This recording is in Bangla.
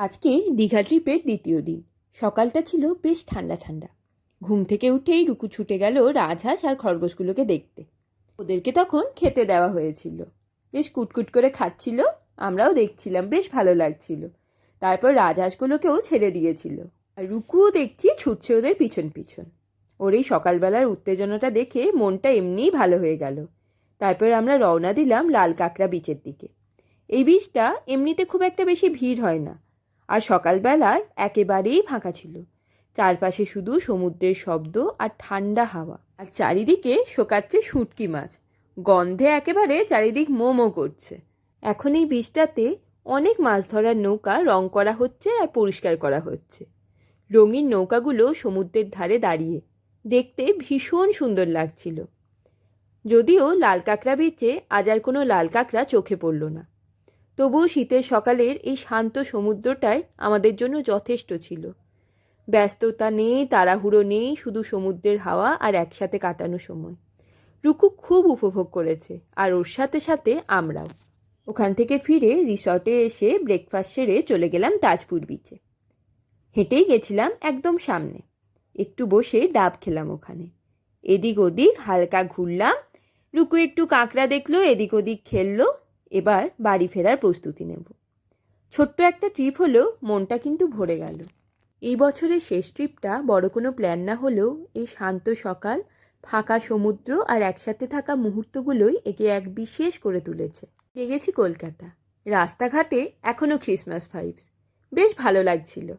আজকে দীঘা ট্রিপের দ্বিতীয় দিন। সকালটা ছিল বেশ ঠান্ডা ঠান্ডা। ঘুম থেকে উঠেই রুকু ছুটে গেল রাজহাঁস আর খরগোশগুলোকে দেখতে। ওদেরকে তখন খেতে দেওয়া হয়েছিল। বেশ কুটকুট করে খাচ্ছিল, আমরাও দেখছিলাম, বেশ ভালো লাগছিল। তারপর রাজহাঁসগুলোকেও ছেড়ে দিয়েছিল, আর রুকুও দেখছি ছুটছে ওদের পিছন পিছন। ওর এই সকালবেলার উত্তেজনাটা দেখে মনটা এমনিই ভালো হয়ে গেল। তারপর আমরা রওনা দিলাম লাল কাঁকড়া বিচের দিকে। এই বিচটা এমনিতে খুব একটা বেশি ভিড় হয় না, আর সকালবেলায় একেবারেই ফাঁকা ছিল। চারপাশে শুধু সমুদ্রের শব্দ আর ঠান্ডা হাওয়া, আর চারিদিকে শোকাচ্ছে শুঁটকি মাছ। গন্ধে একেবারে চারিদিক মোমো করছে। এখন এই বীজটাতে অনেক মাছ ধরার নৌকা রং করা হচ্ছে আর পরিষ্কার করা হচ্ছে। রঙিন নৌকাগুলো সমুদ্রের ধারে দাঁড়িয়ে দেখতে ভীষণ সুন্দর লাগছিল। যদিও লাল কাঁকড়া বিচে আজ আর কোনো লাল কাঁকড়া চোখে পড়ল না, তবুও শীতের সকালের এই শান্ত সমুদ্রটাই আমাদের জন্য যথেষ্ট ছিল। ব্যস্ততা নেই, তাড়াহুড়ো নেই, শুধু সমুদ্রের হাওয়া আর একসাথে কাটানো সময়। রুকু খুব উপভোগ করেছে, আর ওর সাথে সাথে আমরাও। ওখান থেকে ফিরে রিসর্টে এসে ব্রেকফাস্ট সেরে চলে গেলাম তাজপুর বিচে। হেঁটেই গেছিলাম একদম সামনে। একটু বসে ডাব খেলাম ওখানে। এদিক ওদিক হালকা ঘুরলাম। রুকু একটু কাঁকড়া দেখলো, এদিক ওদিক খেললো। এবার বাড়ি ফেরার প্রস্তুতি নেব। ছোট্ট একটা ট্রিপ হলেও মনটা কিন্তু ভরে গেল। এই বছরের শেষ ট্রিপটা বড় কোনো প্ল্যান না হলেও এই শান্ত সকাল, ফাঁকা সমুদ্র আর একসাথে থাকা মুহূর্তগুলোই একে এক বিশেষ করে তুলেছে। গেছি কলকাতা। রাস্তাঘাটে এখনও ক্রিসমাস ভাইবস। বেশ ভালো লাগছিল।